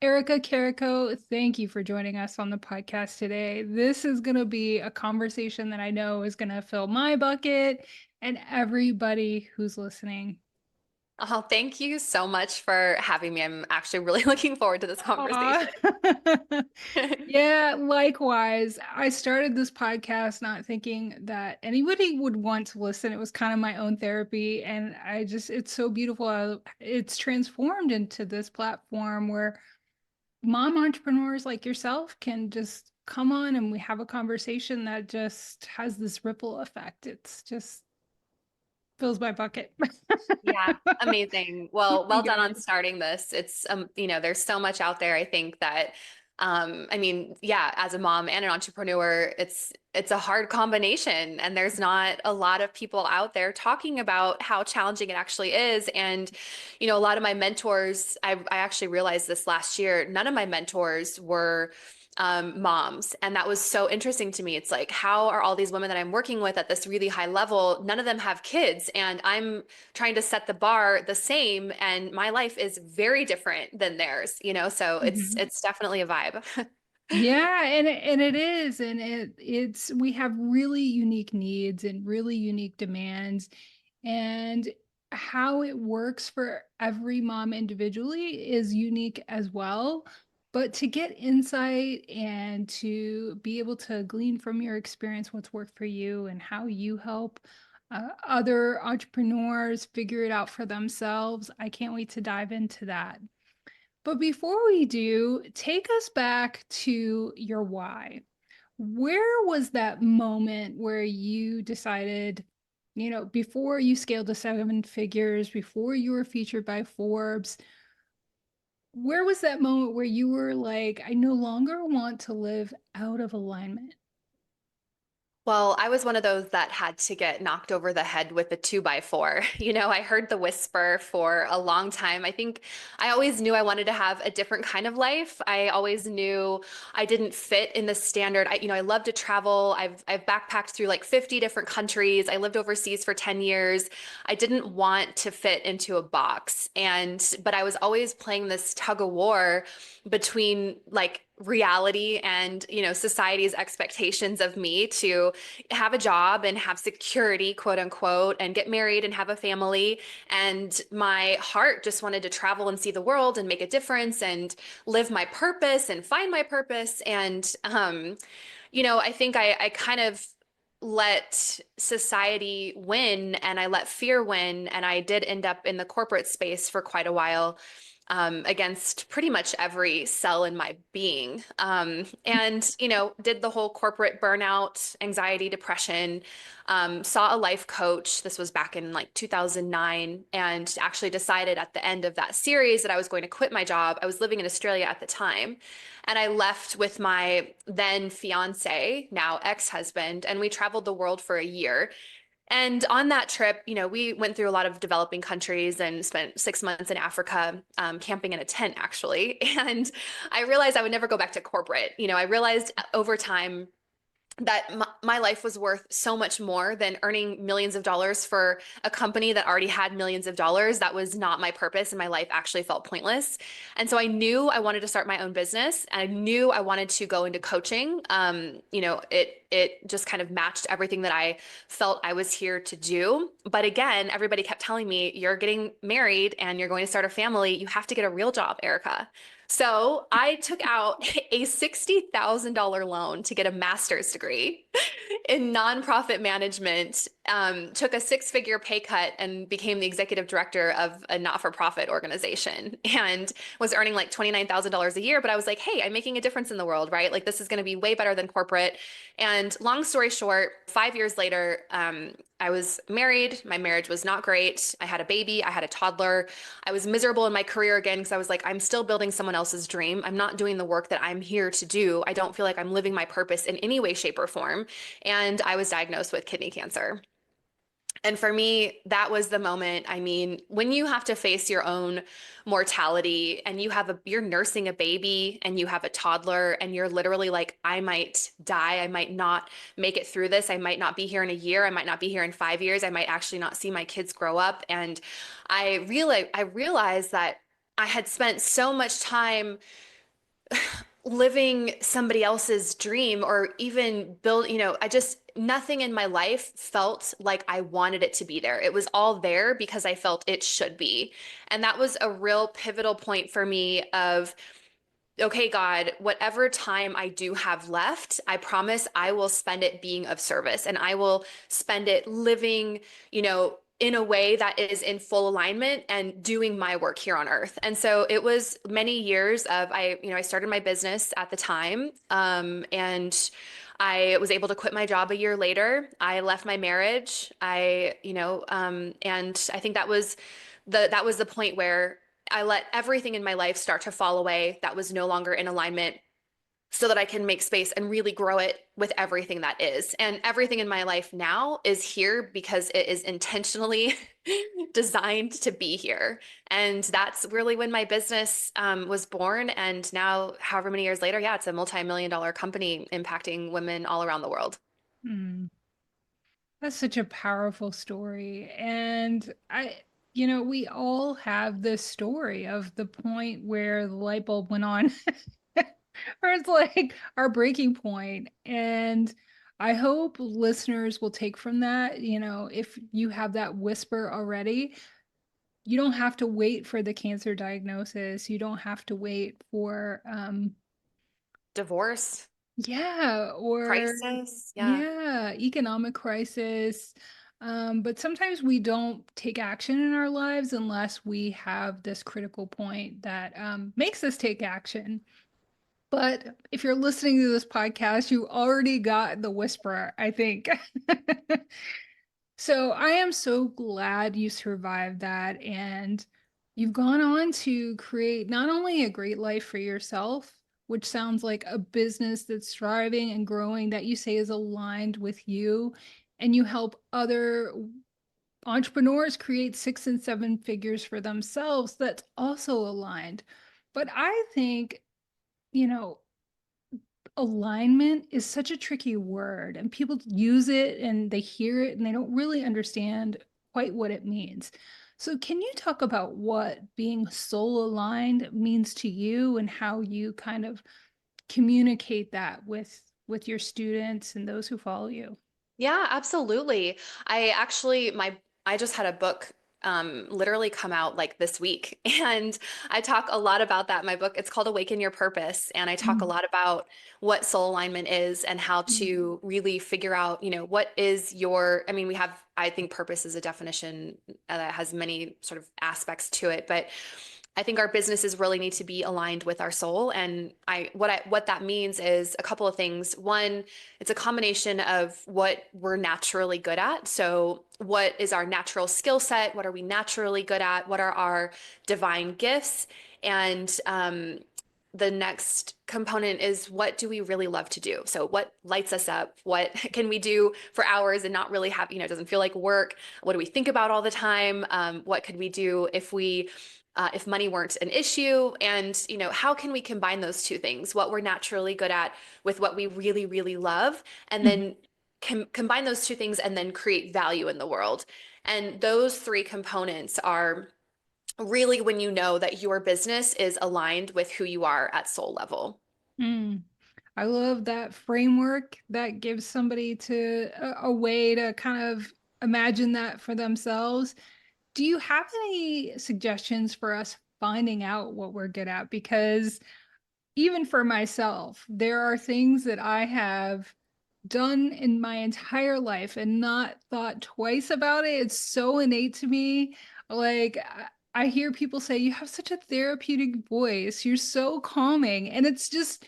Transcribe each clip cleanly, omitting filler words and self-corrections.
Erica Carrico, thank you for joining us on the podcast today. This is going to be a conversation that I know is going to fill my bucket and everybody who's listening. Oh, thank you so much for having me. I'm actually really looking forward to this Aw. conversation. Yeah, likewise. I started this podcast not thinking that anybody would want to listen. It was kind of my own therapy, and it's so beautiful. It's transformed into this platform where mom entrepreneurs like yourself can just come on and we have a conversation that just has this ripple effect. It's just fills my bucket. Yeah, amazing. Well, You well done on guys. starting this. There's so much out there. I think that, yeah, as a mom and an entrepreneur, it's a hard combination, and there's not a lot of people out there talking about how challenging it actually is. And, a lot of my mentors, I actually realized this last year, none of my mentors were moms. And that was so interesting to me. It's like, how are all these women that I'm working with at this really high level, none of them have kids, and I'm trying to set the bar the same, and my life is very different than theirs, so it's Mhm. it's definitely a vibe. Yeah, and it is, and it's we have really unique needs and really unique demands, and how it works for every mom individually is unique as well. But to get insight and to be able to glean from your experience what's worked for you and how you help other entrepreneurs figure it out for themselves, I can't wait to dive into that. But before we do, take us back to your why. Where was that moment where you decided, before you scaled to seven figures, before you were featured by Forbes, where was that moment where you were like, I no longer want to live out of alignment? Well, I was one of those that had to get knocked over the head with a 2x4. I heard the whisper for a long time. I think I always knew I wanted to have a different kind of life. I always knew I didn't fit in the standard. I love to travel. I've backpacked through like 50 different countries. I lived overseas for 10 years. I didn't want to fit into a box. But I was always playing this tug of war between like reality and society's expectations of me to have a job and have security, quote unquote, and get married and have a family. And my heart just wanted to travel and see the world and make a difference and live my purpose and find my purpose. And I think I kind of let society win, and I let fear win, and I did end up in the corporate space for quite a while, against pretty much every cell in my being. And, did the whole corporate burnout, anxiety, depression, saw a life coach. This was back in like 2009, and actually decided at the end of that series that I was going to quit my job. I was living in Australia at the time. And I left with my then fiance, now ex-husband, and we traveled the world for a year. And on that trip, we went through a lot of developing countries and spent 6 months in Africa, camping in a tent, actually. And I realized I would never go back to corporate. I realized over time that my life was worth so much more than earning millions of dollars for a company that already had millions of dollars. That was not my purpose, and my life actually felt pointless. And so I knew I wanted to start my own business, and I knew I wanted to go into coaching. It just kind of matched everything that I felt I was here to do. But again, everybody kept telling me, you're getting married and you're going to start a family. You have to get a real job, Erica. So I took out a $60,000 loan to get a master's degree in nonprofit management, took a six-figure pay cut and became the executive director of a not-for-profit organization, and was earning like $29,000 a year. But I was like, hey, I'm making a difference in the world, right? Like, this is going to be way better than corporate. And long story short, 5 years later, I was married. My marriage was not great. I had a baby. I had a toddler. I was miserable in my career again because I was like, I'm still building someone else's dream. I'm not doing the work that I'm here to do. I don't feel like I'm living my purpose in any way, shape, or form. And I was diagnosed with kidney cancer. And for me, that was the moment. I mean, when you have to face your own mortality, and you're nursing a baby and you have a toddler, and you're literally like, I might die. I might not make it through this. I might not be here in a year. I might not be here in 5 years. I might actually not see my kids grow up. And I realized that I had spent so much time living somebody else's dream or even build, I just, nothing in my life felt like I wanted it to be there. It was all there because I felt it should be. And that was a real pivotal point for me of, okay, God, whatever time I do have left, I promise I will spend it being of service and I will spend it living, in a way that is in full alignment and doing my work here on earth. And so it was many years of I started my business at the time, and I was able to quit my job a year later. I left my marriage. And I think that was the point where I let everything in my life start to fall away that was no longer in alignment so that I can make space and really grow it with everything that is. And everything in my life now is here because it is intentionally designed to be here. And that's really when my business was born. And now, however many years later, yeah, it's a multi-million-dollar company impacting women all around the world. Hmm. That's such a powerful story. And we all have this story of the point where the light bulb went on, or it's like our breaking point. And I hope listeners will take from that, if you have that whisper already, you don't have to wait for the cancer diagnosis. You don't have to wait for, Divorce, yeah, or crisis, yeah. yeah, economic crisis. But sometimes we don't take action in our lives unless we have this critical point that makes us take action. But if you're listening to this podcast, you already got the whisperer, I think. So I am so glad you survived that and you've gone on to create not only a great life for yourself, which sounds like a business that's thriving and growing that you say is aligned with you, and you help other entrepreneurs create 6 and 7 figures for themselves that's also aligned. But I think, you know, alignment is such a tricky word and people use it and they hear it and they don't really understand quite what it means. So can you talk about what being soul aligned means to you and how you kind of communicate that with your students and those who follow you? Yeah, absolutely. I just had a book literally come out like this week, and I talk a lot about that in my book. It's called Awaken Your Purpose, and I talk a Mm, lot about what soul alignment is and how mm, to really figure out, what is your, I mean, I think purpose is a definition that has many sort of aspects to it, but I think our businesses really need to be aligned with our soul. And what that means is a couple of things. One, it's a combination of what we're naturally good at. So, what is our natural skill set? What are we naturally good at? What are our divine gifts? And the next component is what do we really love to do? So, what lights us up? What can we do for hours and not really have, it doesn't feel like work? What do we think about all the time? What could we do if money weren't an issue? And, how can we combine those two things, what we're naturally good at with what we really, really love, and mhm, then combine those two things and then create value in the world. And those three components are really when you know that your business is aligned with who you are at soul level. mm. I love that framework that gives somebody to a way to kind of imagine that for themselves. Do you have any suggestions for us finding out what we're good at? Because even for myself, there are things that I have done in my entire life and not thought twice about it. It's so innate to me. Like, I hear people say, you have such a therapeutic voice. You're so calming. And it's just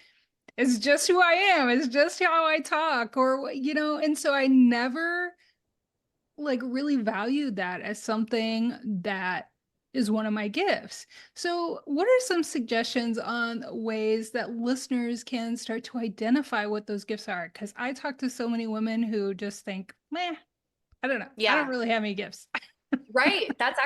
who I am. It's just how I talk, or, and so I never like really valued that as something that is one of my gifts. So, what are some suggestions on ways that listeners can start to identify what those gifts are? Because I talk to so many women who just think, meh, I don't know. I don't Yeah. really have any gifts. Right. That's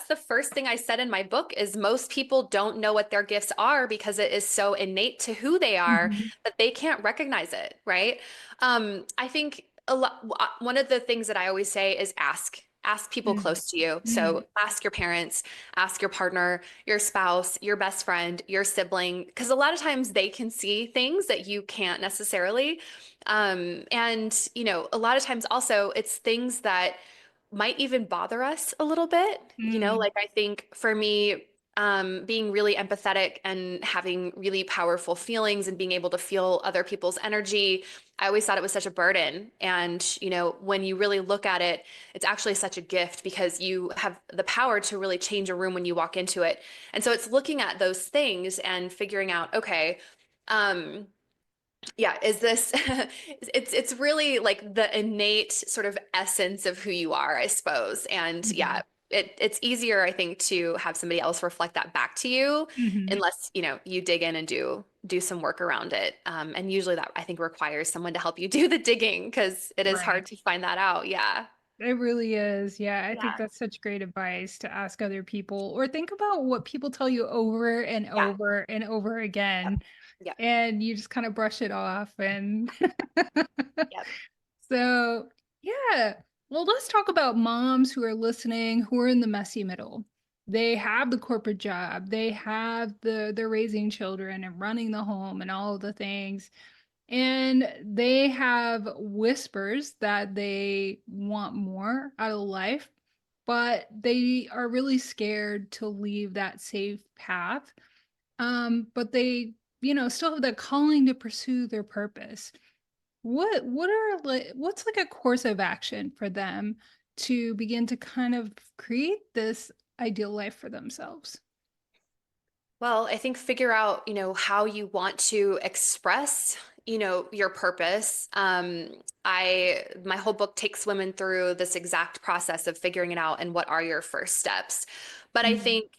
the first thing I said in my book is most people don't know what their gifts are because it is so innate to who they are Mhm. that they can't recognize it, right? I think one of the things that I always say is ask. ask people Mm, close to you. mm, So ask your parents, ask your partner, your spouse, your best friend, your sibling, because a lot of times they can see things that you can't necessarily. And, a lot of times also it's things that might even bother us a little bit. mm, Like I think for me, being really empathetic and having really powerful feelings and being able to feel other people's energy, I always thought it was such a burden. And, when you really look at it, it's actually such a gift because you have the power to really change a room when you walk into it. And so it's looking at those things and figuring out, okay, um, yeah, is this it's really like the innate sort of essence of who you are, I suppose. And yeah, mhm, it's easier, I think, to have somebody else reflect that back to you mhm. unless, you dig in and do some work around it. And usually that I think requires someone to help you do the digging because it is Right. hard to find that out. Yeah. It really is. Yeah, I think Yeah. that's such great advice to ask other people or think about what people tell you over and Yeah. over and over Yep. again, Yep. and you just kind of brush it off. And Yep. so, yeah. Well, let's talk about moms who are listening who are in the messy middle. They have the corporate job, they have they're raising children and running the home and all of the things. And they have whispers that they want more out of life, but they are really scared to leave that safe path. But they, still have that calling to pursue their purpose. What's like a course of action for them to begin to kind of create this ideal life for themselves? Well, I think figure out, how you want to express, your purpose. My whole book takes women through this exact process of figuring it out and what are your first steps. But I Mhm. think,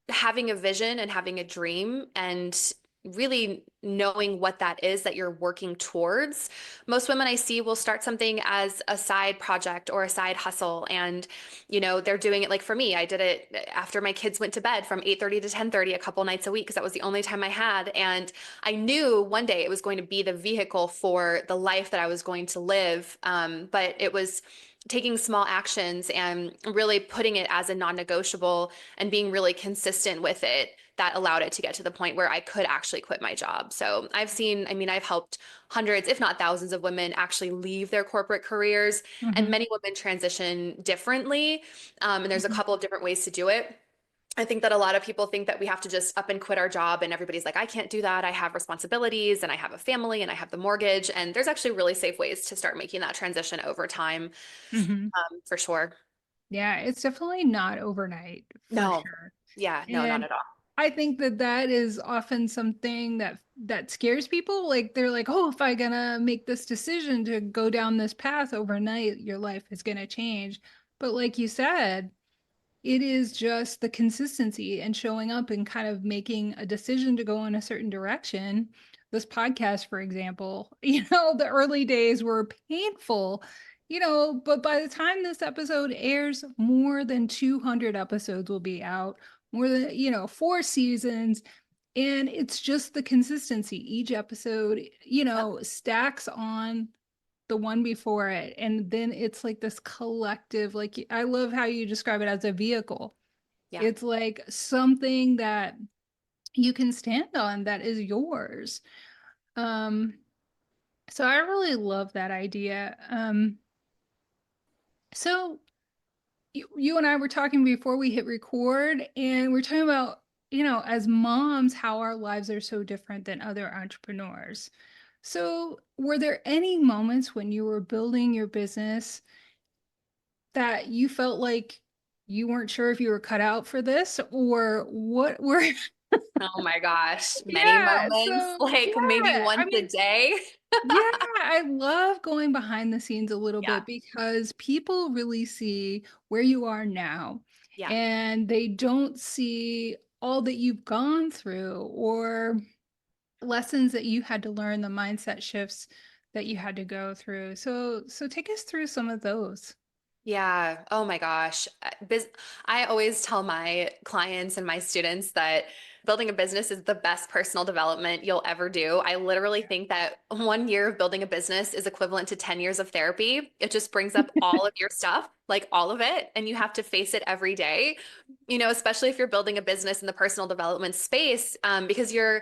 having a vision and having a dream and really knowing what that is that you're working towards. Most women I see will start something as a side project or a side hustle and they're doing it like for me. I did it after my kids went to bed from 8:30 to 10:30 a couple nights a week because that was the only time I had. And I knew one day it was going to be the vehicle for the life that I was going to live. But it was taking small actions and really putting it as a non-negotiable and being really consistent with it that allowed it to get to the point where I could actually quit my job. So I've helped hundreds, if not thousands of women actually leave their corporate careers and Mhm. many women transition differently. And there's a Mhm. couple of different ways to do it. I think that a lot of people think that we have to just up and quit our job, and everybody's like, I can't do that. I have responsibilities and I have a family and I have the mortgage. And there's actually really safe ways to start making that transition over time, Mhm. for sure. Yeah, it's definitely not overnight for No, sure. yeah, no, not And at all. I think that that is often something that scares people. Like they're like, "Oh, if I gonna make this decision to go down this path overnight, your life is gonna change." But like you said, it is just the consistency and showing up and kind of making a decision to go in a certain direction. This podcast, for example, the early days were painful, but by the time this episode airs, more than 200 episodes will be out, more than, 4 seasons. And it's just the consistency. Each episode, Yep. stacks on the one before it. And then it's like this collective, like I love how you describe it as a vehicle. Yeah. It's like something that you can stand on that is yours. Um, so I really love that idea. So you and I were talking before we hit record, and we're talking about, as moms, how our lives are so different than other entrepreneurs. So, were there any moments when you were building your business that you felt like you weren't sure if you were cut out for this, or what were Oh my gosh, many yeah, moments, so like maybe yeah, I once a mean, day. yeah, I love going behind the scenes a little Yeah. bit because people really see where you are now, Yeah. and they don't see all that you've gone through or lessons that you had to learn, the mindset shifts that you had to go through. So take us through some of those. Yeah. Oh my gosh. I always tell my clients and my students that building a business is the best personal development you'll ever do. I literally think that 1 year of building a business is equivalent to 10 years of therapy. It just brings up all of your stuff, like all of it, and you have to face it every day. Especially if you're building a business in the personal development space, because you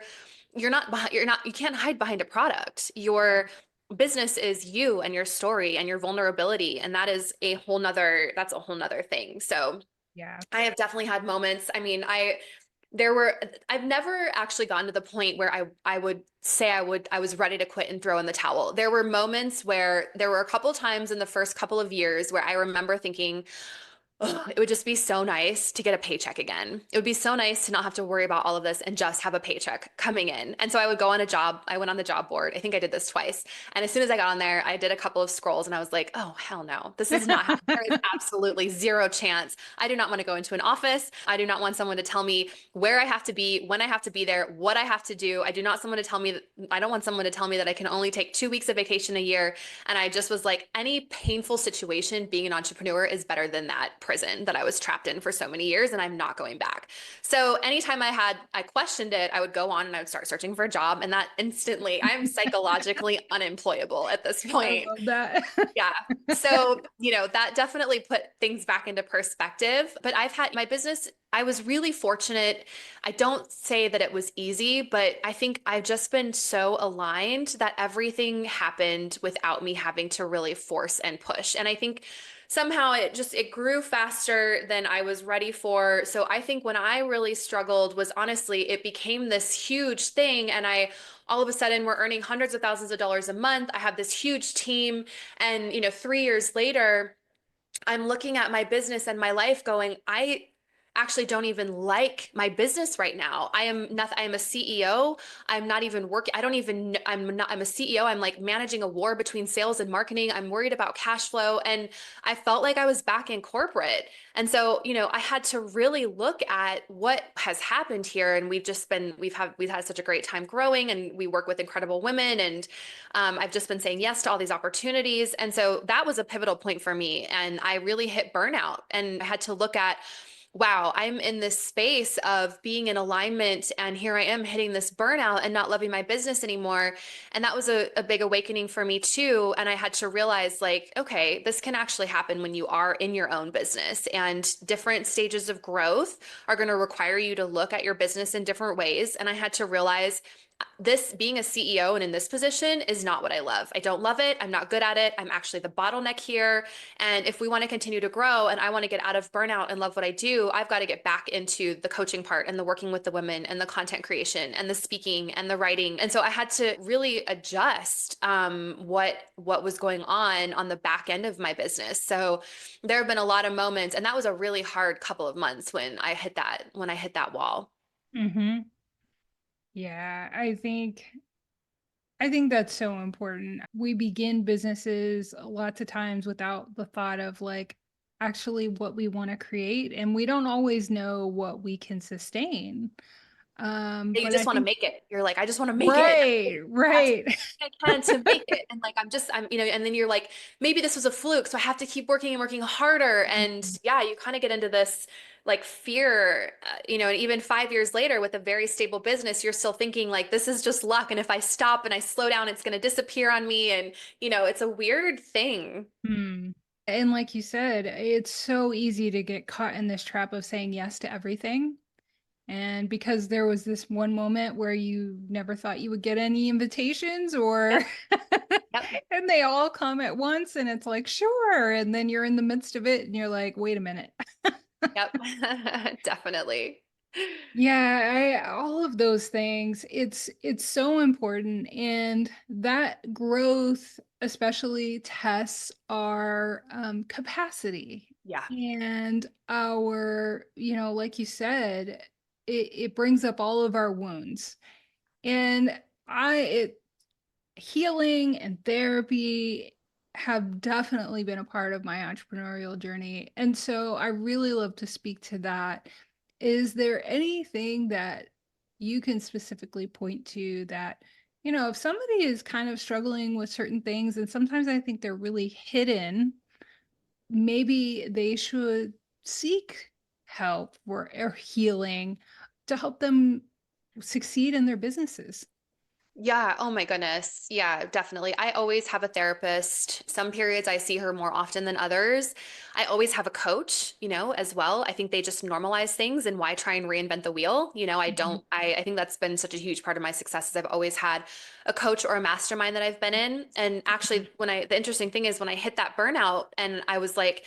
can't hide behind a product. Your business is you and your story and your vulnerability, and that's a whole nother thing. So Yeah. I have definitely had moments. I mean, there were I've never actually gotten to the point where I would say I was ready to quit and throw in the towel. There were moments where there were a couple times in the first couple of years where I remember thinking, oh, it would just be so nice to get a paycheck again. It would be so nice to not have to worry about all of this and just have a paycheck coming in. And so I would go on a job. I went on the job board. I think I did this twice. And as soon as I got on there, I did a couple of scrolls and I was like, oh, hell no. This is not happening. There is absolutely zero chance. I do not want to go into an office. I do not want someone to tell me where I have to be, when I have to be there, what I have to do. I don't want someone to tell me that I can only take 2 weeks of vacation a year. And I just was like, any painful situation, being an entrepreneur is better than that prison that I was trapped in for so many years, and I'm not going back. So anytime I questioned it, I would go on and I would start searching for a job, and that instantly, I'm psychologically unemployable at this I point. love that. Yeah. So, that definitely put things back into perspective. But I've had my business, I was really fortunate. I don't say that it was easy, but I think I've just been so aligned that everything happened without me having to really force and push. And I think somehow it grew faster than I was ready for. So I think when I really struggled was honestly, it became this huge thing. And all of a sudden we're earning hundreds of thousands of dollars a month. I have this huge team. And, 3 years later, I'm looking at my business and my life going, I actually don't even like my business right now. I am a CEO. I'm not even working. I don't even, I'm a CEO. I'm like managing a war between sales and marketing. I'm worried about cash flow. And I felt like I was back in corporate. And so, I had to really look at what has happened here. And we've had such a great time growing, and we work with incredible women. And I've just been saying yes to all these opportunities. And so that was a pivotal point for me. And I really hit burnout and I had to look at, wow, I'm in this space of being in alignment, and here I am hitting this burnout and not loving my business anymore. And that was a big awakening for me too. And I had to realize, like, okay, this can actually happen when you are in your own business, and different stages of growth are going to require you to look at your business in different ways. And I had to realize this being a CEO and in this position is not what I love. I don't love it. I'm not good at it. I'm actually the bottleneck here. And if we want to continue to grow and I want to get out of burnout and love what I do, I've got to get back into the coaching part and the working with the women and the content creation and the speaking and the writing. And so I had to really adjust what was going on the back end of my business. So there have been a lot of moments, and that was a really hard couple of months when I hit that wall. Hmm. Yeah, I think that's so important. We begin businesses lots of times without the thought of like actually what we want to create, and we don't always know what we can sustain. You But just I want to think make it. You're like, I just want to make it. right, That's right. what I can to make it. And like, and then you're like, maybe this was a fluke. So I have to keep working and working harder. And yeah, you kind of get into this like fear, and even 5 years later with a very stable business, you're still thinking like, this is just luck. And if I stop and I slow down, it's going to disappear on me. And, it's a weird thing. Hmm. And like you said, it's so easy to get caught in this trap of saying yes to everything. And because there was this one moment where you never thought you would get any invitations or Yep. Yep. and they all come at once and it's like, sure. And then you're in the midst of it and you're like, wait a minute. Yep. Definitely. Yeah, all of those things. It's so important, and that growth especially tests our capacity Yeah. and our, like you said, it brings up all of our wounds. And healing and therapy have definitely been a part of my entrepreneurial journey. And so I really love to speak to that. Is there anything that you can specifically point to that, if somebody is kind of struggling with certain things, and sometimes I think they're really hidden, maybe they should seek help or healing to help them succeed in their businesses. Yeah. Oh my goodness. Yeah, definitely. I always have a therapist. Some periods I see her more often than others. I always have a coach, as well. I think they just normalize things, and why try and reinvent the wheel? I Mhm. don't, I think that's been such a huge part of my success is I've always had a coach or a mastermind that I've been in. And Mhm. actually, the interesting thing is when I hit that burnout and I was like,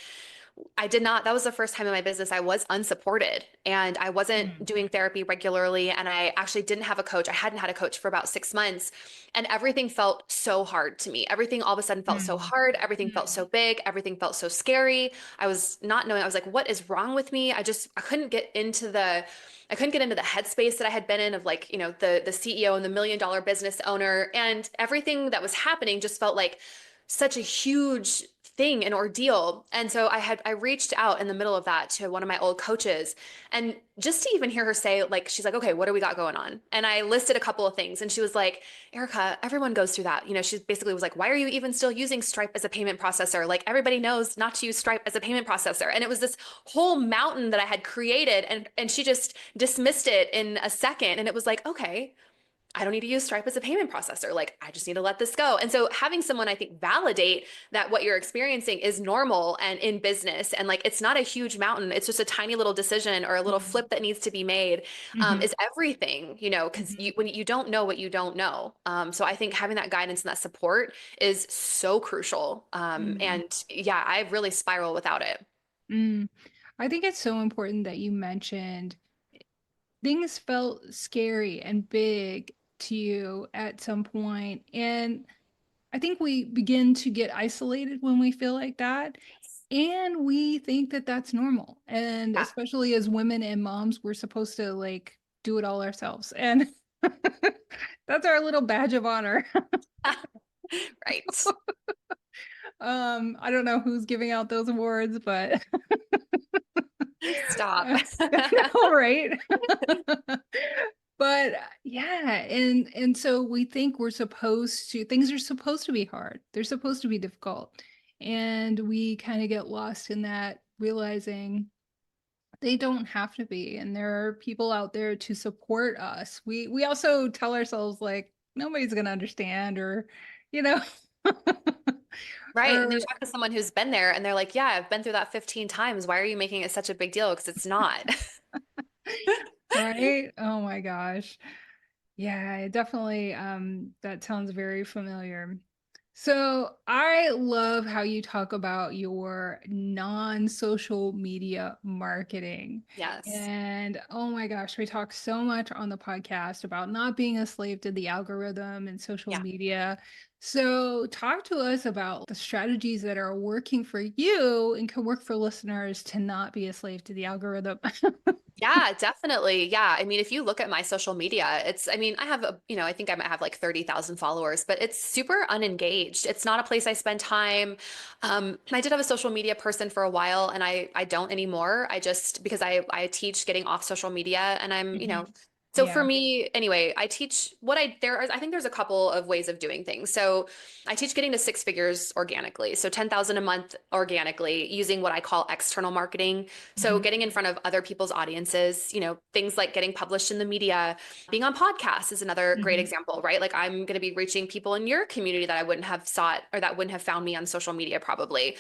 I did not, that was the first time in my business I was unsupported and I wasn't Mhm. doing therapy regularly. And I actually didn't have a coach. I hadn't had a coach for about 6 months. And everything felt so hard to me. Everything all of a sudden felt so Mhm. hard. Everything felt Mhm. so big. Everything felt so scary. I was not knowing, I was like, what is wrong with me? I couldn't get into the headspace that I had been in of like, the CEO and the $1 million business owner. And everything that was happening just felt like such a huge thing, an ordeal. And so I reached out in the middle of that to one of my old coaches. And just to even hear her say, like, she's like, okay, what do we got going on? And I listed a couple of things. And she was like, Erica, everyone goes through that. She basically was like, why are you even still using Stripe as a payment processor? Like, everybody knows not to use Stripe as a payment processor. And it was this whole mountain that I had created. And she just dismissed it in a second. And it was like, okay, I don't need to use Stripe as a payment processor. Like, I just need to let this go. And so having someone, I think, validate that what you're experiencing is normal and in business, and like, it's not a huge mountain. It's just a tiny little decision or a little Mhm. flip that needs to be made, Mhm. is everything, because Mhm. when you don't know what you don't know. So I think having that guidance and that support is so crucial. Mhm. And yeah, I really spiral without it. Mm. I think it's so important that you mentioned things felt scary and big to you at some point. And I think we begin to get isolated when we feel like that. And we think that that's normal. And Yeah. especially as women and moms, we're supposed to like do it all ourselves. And that's our little badge of honor. Right. I don't know who's giving out those awards, but Stop. no, right? But yeah, and so we think we're supposed to, things are supposed to be hard. They're supposed to be difficult. And we kind of get lost in that, realizing they don't have to be. And there are people out there to support us. We also tell ourselves like nobody's gonna understand, or you know, Right. And or you talk to someone who's been there and they're like, yeah, I've been through that 15 times. Why are you making it such a big deal? Because it's not. right? Oh my gosh. Yeah, it definitely that sounds very familiar. So I love how you talk about your non-social media marketing. Yes. And oh my gosh, we talk so much on the podcast about not being a slave to the algorithm and social Yeah. media. So talk to us about the strategies that are working for you and can work for listeners to not be a slave to the algorithm. Yeah, definitely. Yeah. I mean, if you look at my social media, I mean, I have I think I might have like 30,000 followers, but it's super unengaged. It's not a place I spend time. I did have a social media person for a while and I don't anymore. I just, because I teach getting off social media and Mhm. so for Yeah. me, anyway, I teach I think there's a couple of ways of doing things. So I teach getting to six figures organically. So 10,000 a month organically using what I call external marketing. So Mhm. getting in front of other people's audiences, things like getting published in the media, being on podcasts is another great Mhm. example, right? Like I'm going to be reaching people in your community that I wouldn't have sought or that wouldn't have found me on social media probably.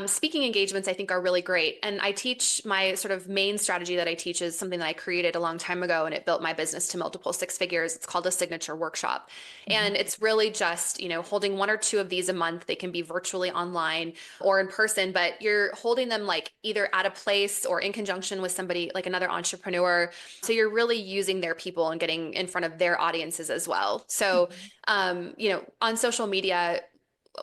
Speaking engagements, I think, are really great. And I teach my sort of main strategy that I teach is something that I created a long time ago, and it built my business to multiple six figures. It's called a signature workshop. Mhm. And it's really just, holding one or two of these a month. They can be virtually online or in person, but you're holding them like either at a place or in conjunction with somebody like another entrepreneur. So you're really using their people and getting in front of their audiences as well. So, Mhm. on social media,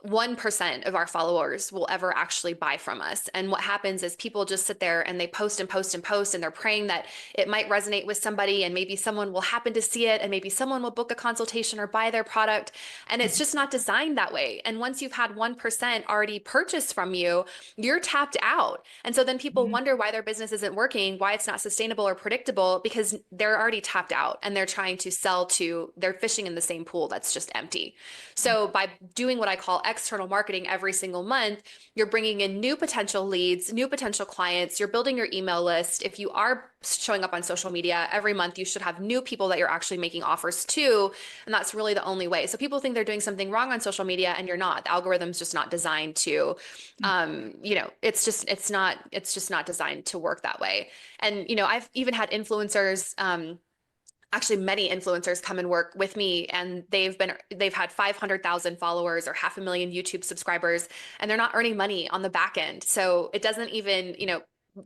1% of our followers will ever actually buy from us. And what happens is people just sit there and they post and post and post, and they're praying that it might resonate with somebody, and maybe someone will happen to see it, and maybe someone will book a consultation or buy their product. And it's Mhm. just not designed that way. And once you've had 1% already purchase from you, you're tapped out. And so then people Mhm. wonder why their business isn't working, why it's not sustainable or predictable, because they're already tapped out and they're trying to they're fishing in the same pool that's just empty. So by doing what I call external marketing every single month, you're bringing in new potential leads, new potential clients, you're building your email list. If you are showing up on social media every month, you should have new people that you're actually making offers to. And that's really the only way. So people think they're doing something wrong on social media and you're not. The algorithm's just not designed to, it's just not designed to work that way. And, I've even had influencers, actually many influencers come and work with me and they've had 500,000 followers or 500,000 YouTube subscribers and they're not earning money on the back end. So it doesn't even,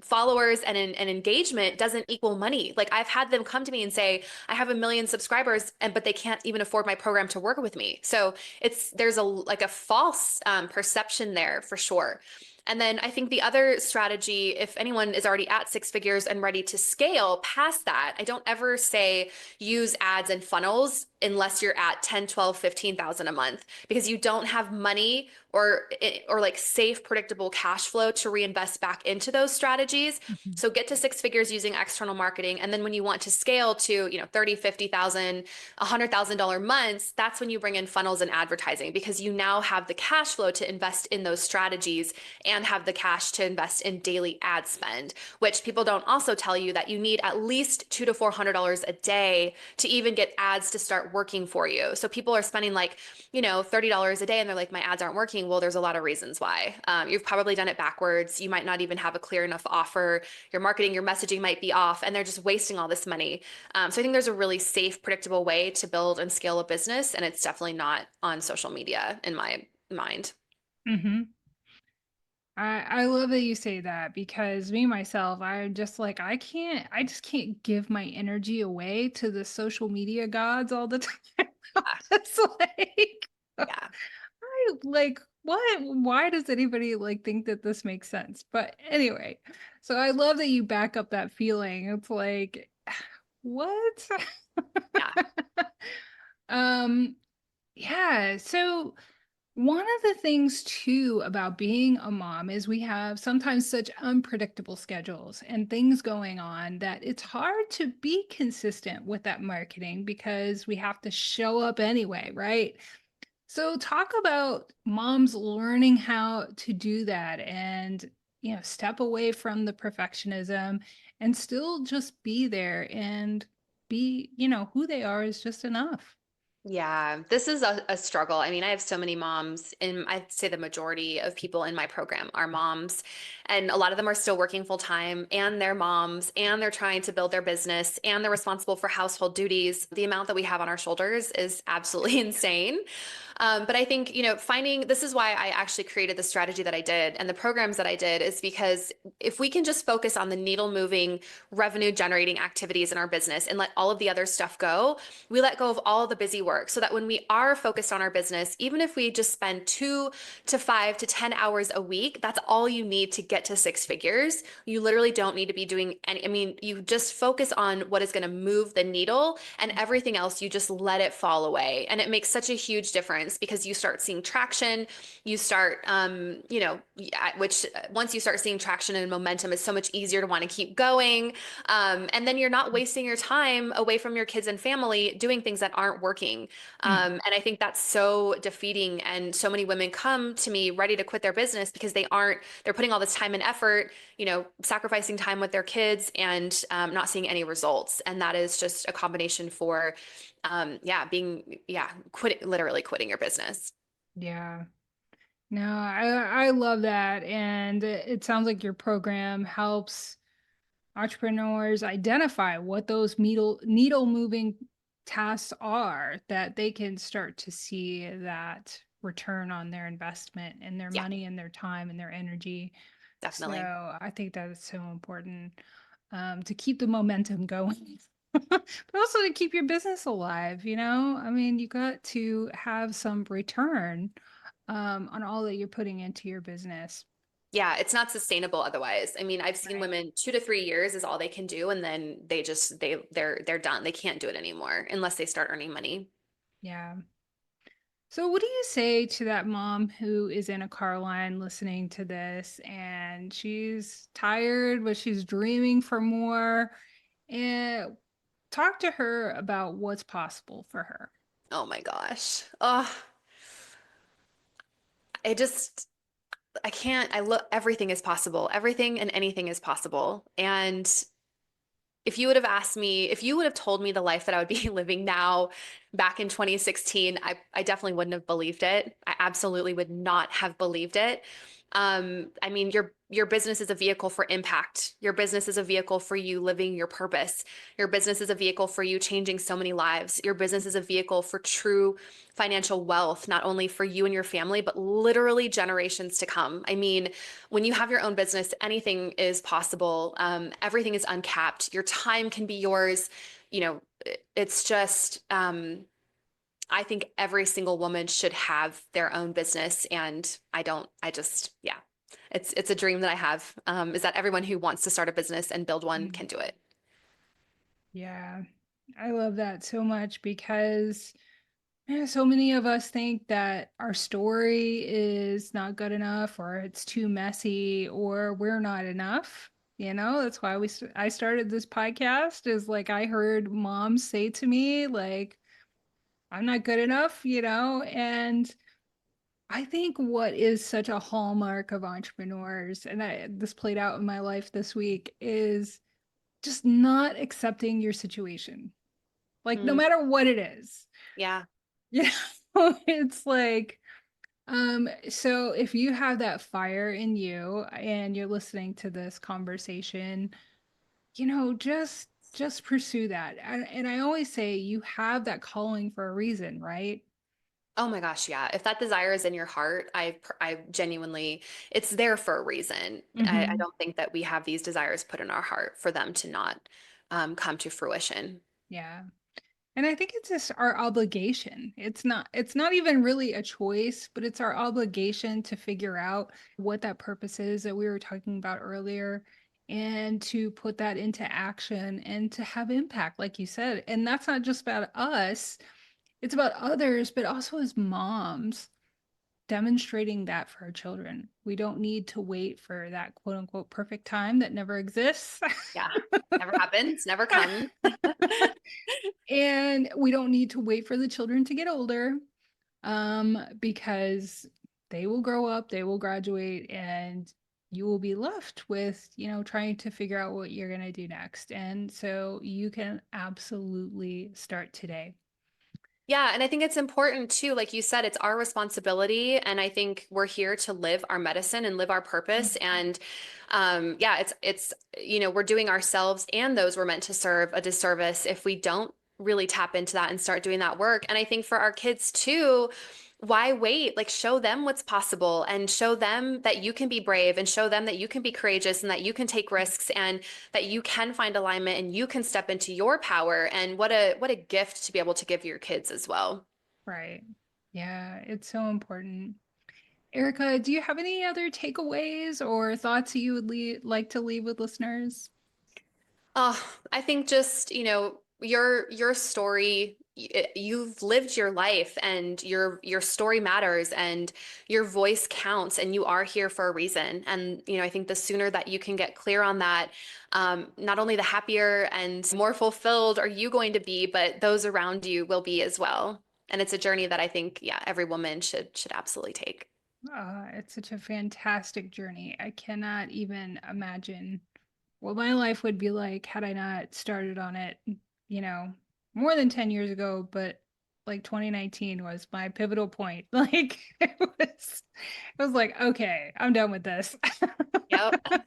followers and engagement doesn't equal money. Like I've had them come to me and say, I have 1 million subscribers but they can't even afford my program to work with me. So there's a false perception there for sure. And then I think the other strategy, if anyone is already at 6 figures and ready to scale past that, I don't ever say use ads and funnels unless you're at 10, 12, 15,000 a month because you don't have money or like safe, predictable cash flow to reinvest back into those strategies. Mhm. So get to 6 figures using external marketing. And then when you want to scale to, 30, 50,000, $100,000 months, that's when you bring in funnels and advertising because you now have the cash flow to invest in those strategies and have the cash to invest in daily ad spend, which people don't also tell you that you need at least $200 to $400 a day to even get ads to start working for you. So people are spending like, $30 a day and they're like, my ads aren't working. Well, there's a lot of reasons why. You've probably done it backwards. You might not even have a clear enough offer. Your marketing, your messaging might be off and they're just wasting all this money. So I think there's a really safe, predictable way to build and scale a business. And it's definitely not on social media in my mind. Mhm. I love that you say that because me myself, I'm just like I just can't give my energy away to the social media gods all the time. I'm Yeah. just like Yeah. I like what? Why does anybody like think that this makes sense? But anyway, so I love that you back up that feeling. It's like what? Yeah. um yeah, so one of the things too about being a mom is we have sometimes such unpredictable schedules and things going on that it's hard to be consistent with that marketing because we have to show up anyway, right? So talk about moms learning how to do that and step away from the perfectionism and still just be there and be, who they are is just enough. Yeah, this is a struggle. I mean, I have so many moms, and I'd say the majority of people in my program are moms, and a lot of them are still working full time, and they're moms, and they're trying to build their business, and they're responsible for household duties. The amount that we have on our shoulders is absolutely insane. But I think, finding this is why I actually created the strategy that I did and the programs that I did is because if we can just focus on the needle moving, revenue generating activities in our business and let all of the other stuff go, we let go of all the busy work so that when we are focused on our business, even if we just spend 2 to 5 to 10 hours a week, that's all you need to get to 6 figures. You literally don't need to be doing any, I mean, you just focus on what is going to move the needle and everything else, you just let it fall away. And it makes such a huge difference because you start seeing traction, you start, which once you start seeing traction and momentum, it's so much easier to want to keep going. And then you're not wasting your time away from your kids and family doing things that aren't working. And I think that's so defeating. And so many women come to me ready to quit their business because they're putting all this time and effort, sacrificing time with their kids and not seeing any results. And that is just a combination for, literally quitting your business. Yeah. No, I love that. And it sounds like your program helps entrepreneurs identify what those needle moving tasks are that they can start to see that return on their investment and their Yeah, money and their time and their energy. So definitely. I think that is so important to keep the momentum going. But also to keep your business alive, I mean, you got to have some return on all that you're putting into your business. Yeah, it's not sustainable otherwise. I mean, I've seen Right. women 2 to 3 years is all they can do, and then they're done. They can't do it anymore unless they start earning money. Yeah. So, what do you say to that mom who is in a car line listening to this and she's tired, but she's dreaming for more? And talk to her about what's possible for her. Oh my gosh. Oh, I just, I can't, I look, everything is possible. Everything and anything is possible. And if you would have asked me, if you would have told me the life that I would be living now back in 2016, I definitely wouldn't have believed it. I absolutely would not have believed it. I mean, your business is a vehicle for impact. Your business is a vehicle for you living your purpose. Your business is a vehicle for you changing so many lives. Your business is a vehicle for true financial wealth, not only for you and your family, but literally generations to come. I mean, when you have your own business, anything is possible. Everything is uncapped. Your time can be yours. You know, it's just, I think every single woman should have their own business. And I don't, I just, yeah, it's a dream that I have, is that everyone who wants to start a business and build one Mm. can do it. Yeah, I love that so much because yeah, so many of us think that our story is not good enough or it's too messy or we're not enough. That's why I started this podcast is like I heard moms say to me like I'm not good enough, and I think what is such a hallmark of entrepreneurs, and this played out in my life this week, is just not accepting your situation. Like no Mm, matter what it is. yeah. You it's like so if you have that fire in you and you're listening to this conversation, just pursue that. And I always say you have that calling for a reason, right? Oh my gosh, yeah. If that desire is in your heart, I genuinely, it's there for a reason. I Hmm. don't think that we have these desires put in our heart for them to not come to fruition. Yeah. And I think it's just our obligation. It's not even really a choice, but it's our obligation to figure out what that purpose is that we were talking about earlier and to put that into action and to have impact, like you said. And that's not just about us, it's about others, but also as moms demonstrating that for our children. We don't need to wait for that quote unquote perfect time that never exists. Yeah. Never happens, never comes. And we don't need to wait for the children to get older, because they will grow up, they will graduate, and you will be left with, trying to figure out what you're going to do next. And so you can absolutely start today. Yeah, and I think it's important too, like you said, it's our responsibility. And I think we're here to live our medicine and live our purpose. And yeah, we're doing ourselves and those we're meant to serve a disservice if we don't really tap into that and start doing that work. And I think for our kids too, why wait? Like show them what's possible and show them that you can be brave and show them that you can be courageous and that you can take risks and that you can find alignment and you can step into your power. And what a gift to be able to give your kids as well. Right. Yeah, it's so important. Erica, do you have any other takeaways or thoughts you would like to leave with listeners? Oh, I think just, your story, you've lived your life and your story matters and your voice counts and you are here for a reason. And, I think the sooner that you can get clear on that, not only the happier and more fulfilled are you going to be, but those around you will be as well. And it's a journey that I think, yeah, every woman should absolutely take. It's such a fantastic journey. I cannot even imagine what my life would be like had I not started on it, you know, more than 10 years ago, but like 2019 was my pivotal point. Like it was like, okay, I'm done with this. Yep, I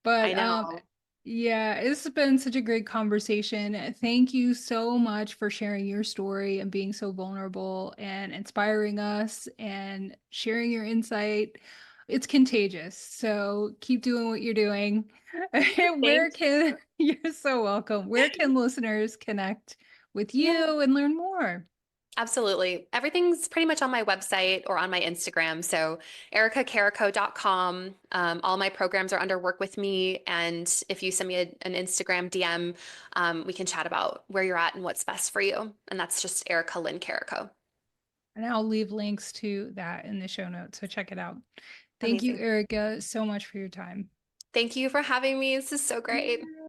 But know. yeah, it's been such a great conversation. Thank you so much for sharing your story and being so vulnerable and inspiring us and sharing your insight. It's contagious. So keep doing what you're doing. Where Thank can you're so welcome. Where can listeners connect with you. you and learn more? Absolutely. Everything's pretty much on my website or on my Instagram. So ericacarrico.com. All my programs are under Work With Me. And if you send me an Instagram DM, we can chat about where you're at and what's best for you. And that's just Erica Lynn Carrico. And I'll leave links to that in the show notes. So check it out. Thank you, Amazing. Erica, so much for your time. Thank you for having me. This is so great.